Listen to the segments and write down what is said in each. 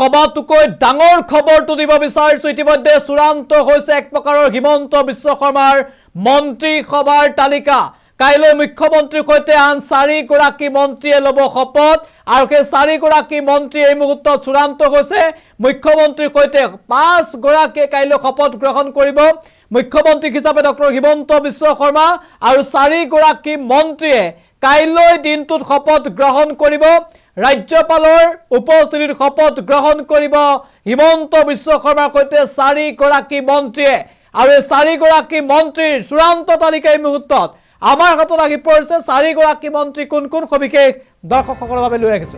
সবাতোকৈ ডাঙৰ খবৰটো দিব বিচাৰিছো ইতিমধ্যে চূড়ান্ত হৈছে এক প্ৰকাৰৰ হিমন্ত বিশ্ব শৰ্মাৰ মন্ত্ৰী সভাৰ তালিকা কাইলৈ মুখ্যমন্ত্ৰীৰ সৈতে আন 4 গৰাকী মন্ত্ৰীয়ে ল'ব শপত আৰু সেই 4 গৰাকী মন্ত্ৰী এই মুহূৰ্তত চূড়ান্ত হৈছে মুখ্যমন্ত্ৰীৰ সৈতে 5 গৰাকী কাইলৈ শপত গ্ৰহণ কৰিব মুখ্যমন্ত্ৰী হিচাপে ডক্টৰ হিমন্ত বিশ্ব শৰ্মা আৰু 4 গৰাকী মন্ত্ৰীয়ে কাইলৈ দিনটোত শপত গ্ৰহণ কৰিব ৰাজ্যপালৰ উপস্থিতিত শপত গ্ৰহণ কৰিব হিমন্ত বিশ্ব শৰ্মাৰ সৈতে 4 গৰাকী মন্ত্ৰীয়ে আৰু এই 4 গৰাকী মন্ত্ৰীৰ চূড়ান্ত তালিকা এই মুহূৰ্তত আমাৰ হাতত আহি পৰিছে 4 গৰাকী মন্ত্ৰী কোন কোন সবিশেষ দৰ্শকসকলৰ বাবে লৈ আহিছো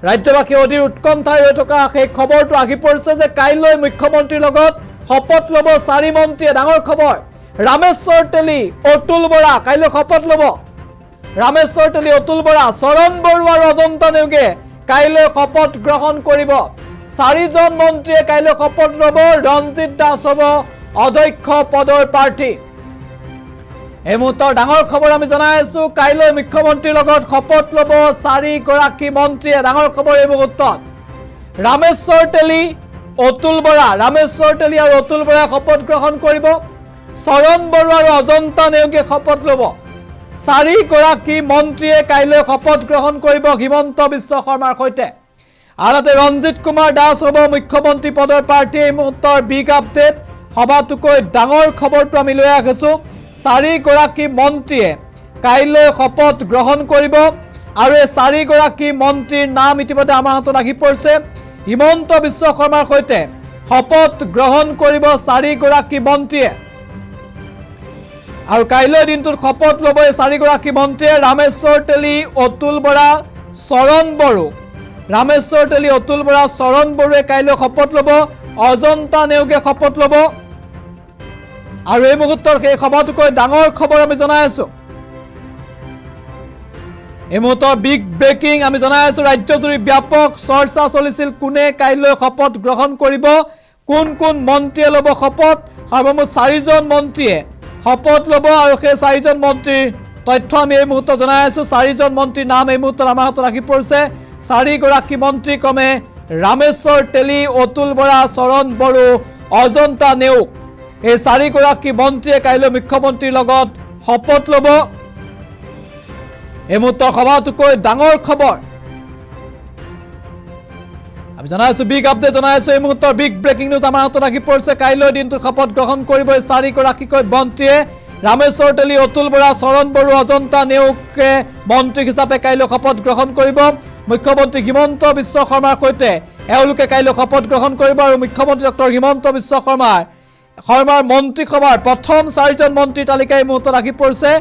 ৰাজ্যবাসী অধীৰ উৎকণ্ঠাৰে ৰৈ থকা সেই খবৰটো আহি পৰিছে যে কাইলৈ মুখ্যমন্ত্ৰীৰ লগত শপত ল'ব 4 মন্ত্ৰীয়ে ডাঙৰ খবৰ ৰামেশ্বৰ তেলী অতুল বৰা কাইলৈ শপত ল'ব ৰামেশ্বৰ তেলী অতুল বৰা চৰণ বৰুৱা আৰু অজন্তা নেওগে কাইলৈ শপত গ্ৰহণ কৰিব 4 জন মন্ত্ৰীয়ে কাইলৈ শপত ল'ব ৰঞ্জিত দাস হ'ব অধ্যক্ষ পদৰ প্ৰাৰ্থী এই মুহূৰ্তৰ ডাঙৰ খবৰ আমি জনাই আছো কাইলৈ মুখ্যমন্ত্ৰীৰ লগত শপত ল'ব 4 গৰাকী মন্ত্ৰীয়ে ডাঙৰ খবৰ এই মুহূৰ্তত ৰামেশ্বৰ তেলী অতুল বৰা ৰামেশ্বৰ তেলী আৰু অতুল বৰা শপত গ্ৰহণ কৰিব চৰণ বৰুৱা আৰু অজন্তা নেওগে শপত ল'ব 4 গৰাকী মন্ত্ৰীয়ে কাইলৈ শপত গ্ৰহণ কৰিব হিমন্ত বিশ্ব শৰ্মাৰ সৈতে আনহাতে ৰঞ্জিত কুমাৰ দাস হ'ব মুখ্যমন্ত্ৰী পদৰ প্ৰাৰ্থী এই মুহূৰ্তৰ বিগ আপডেট সবাতোকৈ ডাঙৰ খবৰটো আমি লৈ আহিছো 4 গৰাকী মন্ত্ৰীয়ে কাইলৈ শপত গ্ৰহণ কৰিব আৰু এই 4 গৰাকী মন্ত্ৰীৰ নাম ইতিমধ্যে আমাৰ হাতত আহি পৰিছে হিমন্ত বিশ্ব শৰ্মাৰ সৈতে শপত গ্ৰহণ কৰিব 4 গৰাকী মন্ত্ৰীয়ে আৰু কাইলৈ দিনটোত শপত ল'ব 4 গৰাকী মন্ত্ৰীয়ে ৰামেশ্বৰ তেলী অতুল বৰা চৰণ বড়ো ৰামেশ্বৰ তেলী অতুল বৰা চৰণ বড়োৱে কাইলৈ শপত ল'ব অজন্তা নেওগে শপত ল'ব আৰু এই মুহূৰ্তৰ সেই সভাটোকৈ ডাঙৰ খবৰ আমি জনাই আছো এই মুহূৰ্তৰ বিগ ব্ৰেকিং আমি জনাই আছো ৰাজ্যজুৰি ব্যাপক চৰ্চা চলিছিল কোনে কাইলৈ শপত গ্ৰহণ কৰিব কোন কোন মন্ত্ৰীয়ে ল'ব শপত সৰ্বমুঠ 4 জন মন্ত্ৰীয়ে শপত ল'ব আৰু সেই 4 জন মন্ত্ৰীৰ তথ্য আমি এই মুহূৰ্তত জনাই আছো 4 জন মন্ত্ৰীৰ নাম এই মুহূৰ্তত আমাৰ হাতত আহি পৰিছে 4 গৰাকী মন্ত্ৰী ক্ৰমে ৰামেশ্বৰ তেলী অতুল বৰা চৰণ বড়ো অজন্তা নেওগ এই 4 গৰাকী মন্ত্ৰীয়ে কাইলৈ মুখ্যমন্ত্ৰীৰ লগত শপত ল'ব এই মুহূৰ্তৰ সভাটোকৈ ডাঙৰ খবৰ আমি জনাই আছো বিগ আপডেট জনাই আছো এই মুহূৰ্তৰ বিগ ব্ৰেকিং নিউজ আমাৰ হাতত আহি পৰিছে কাইলৈ দিনটোত শপত গ্ৰহণ কৰিব 4 গৰাকীকৈ মন্ত্ৰীয়ে ৰামেশ্বৰ তেলী অতুল বৰা চৰণ বড়ো অজন্তা নেওগে মন্ত্ৰী হিচাপে কাইলৈ শপত গ্ৰহণ কৰিব মুখ্যমন্ত্ৰী হিমন্ত বিশ্ব শৰ্মাৰ সৈতে এওঁলোকে কাইলৈ শপত গ্ৰহণ কৰিব আৰু মুখ্যমন্ত্ৰী ডক্টৰ হিমন্ত বিশ্ব শৰ্মাৰ মন্ত্ৰী সভাৰ প্ৰথম 4 জন মন্ত্ৰী তালিকা এই মুহূৰ্তত আহি পৰিছে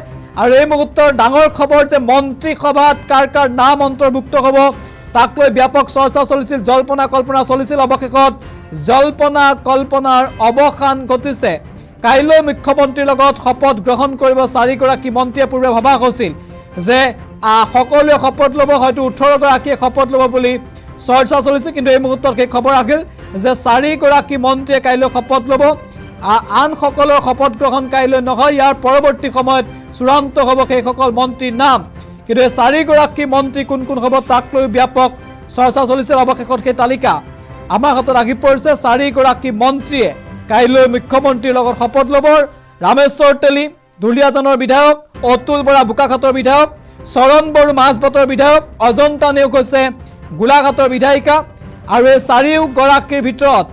আৰু এই মুহূৰ্তৰ ডাঙৰ খবৰ যে মন্ত্ৰী সভাত কাৰ কাৰ নাম অন্তৰ্ভুক্ত হ'ব তাক লৈ ব্যাপক চৰ্চা চলিছিল জল্পনা কল্পনা চলিছিল অৱশেষত জল্পনা কল্পনাৰ অৱসান ঘটিছে কাইলৈ মুখ্যমন্ত্ৰীৰ লগত শপত গ্ৰহণ কৰিব 4 গৰাকী মন্ত্ৰীয়ে পূৰ্বে ভবা হৈছিল যে সকলোৱে শপত ল'ব হয়তো 18 গৰাকীয়ে শপত ল'ব বুলি চৰ্চা চলিছিল কিন্তু এই মুহূৰ্তত সেই খবৰ আহিল যে 4 গৰাকী মন্ত্ৰীয়ে কাইলৈ শপত ল'ব আন সকলৰ শপত গ্ৰহণ কাইলৈ নহয় ইয়াৰ পৰৱৰ্তী সময়ত চূড়ান্ত হ'ব সেই সকল মন্ত্ৰীৰ নাম কিন্তু 4 গৰাকী মন্ত্ৰী কোন কোন হ'ব তাক লৈ ব্যাপক চৰ্চা চলিছিল অৱশেষত সেই তালিকা আমাৰ হাতত আহি পৰিছে 4 গৰাকী মন্ত্ৰীয়ে কাইলৈ মুখ্যমন্ত্ৰীৰ লগত শপত ল'ব ৰামেশ্বৰ তেলী দুলিয়াজানৰ বিধায়ক অতুল বৰা বোকাখাটৰ বিধায়ক চৰণ বড়ো মাজবাটৰ বিধায়ক অজন্তা নেওগ হৈছে গোলাঘাটৰ বিধায়িকা আৰু এই 4 গৰাকীৰ ভিতৰত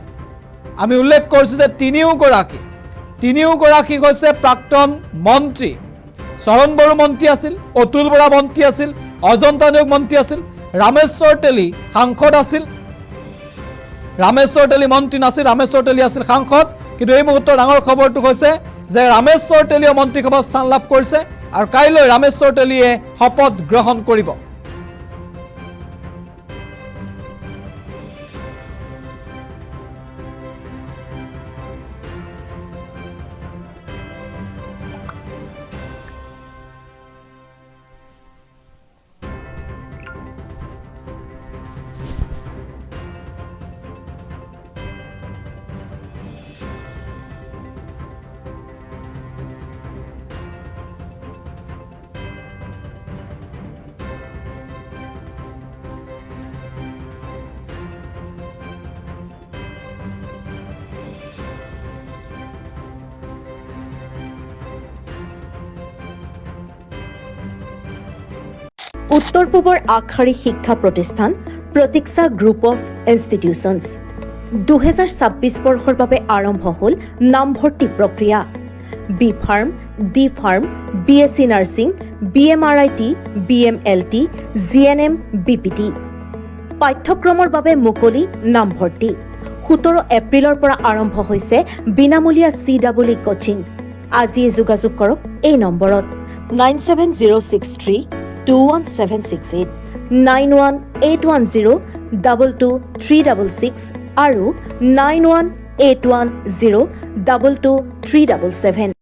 আমি উল্লেখ কৰিছো যে 3 গৰাকী হৈছে প্ৰাক্তন মন্ত্ৰী চৰণ বড়ো মন্ত্ৰী আছিল অতুল বৰা মন্ত্ৰী আছিল অজন্তা নেওগ মন্ত্ৰী আছিল ৰামেশ্বৰ তেলী সাংসদ আছিল ৰামেশ্বৰ তেলী মন্ত্ৰী নাছিল ৰামেশ্বৰ তেলী আছিল সাংসদ কিন্তু এই মুহূৰ্তৰ ডাঙৰ খবৰটো হৈছে যে ৰামেশ্বৰ তেলীয়ে মন্ত্ৰীসভাত স্থান লাভ কৰিছে আৰু কাইলৈ ৰামেশ্বৰ তেলীয়ে শপত গ্ৰহণ কৰিব উত্তৰ পূবৰ আগশাৰী শিক্ষা প্ৰতিষ্ঠান প্ৰতীক্ষা গ্ৰুপ অফ ইনষ্টিটিউচনছ 2026 বৰ্ষৰ বাবে আৰম্ভ হ'ল নামভৰ্তি প্ৰক্ৰিয়া B pharm D pharm BSc nursing BMRIT BMLT GNM BPT পাঠ্যক্ৰমৰ বাবে মুকলি নামভৰ্তি 17 এপ্ৰিলৰ পৰা আৰম্ভ হৈছে বিনামূলীয়া CWE কোচিং আজিয়ে যোগাযোগ কৰক এই নম্বৰত 97063217768 9181022366 আৰু 9181022377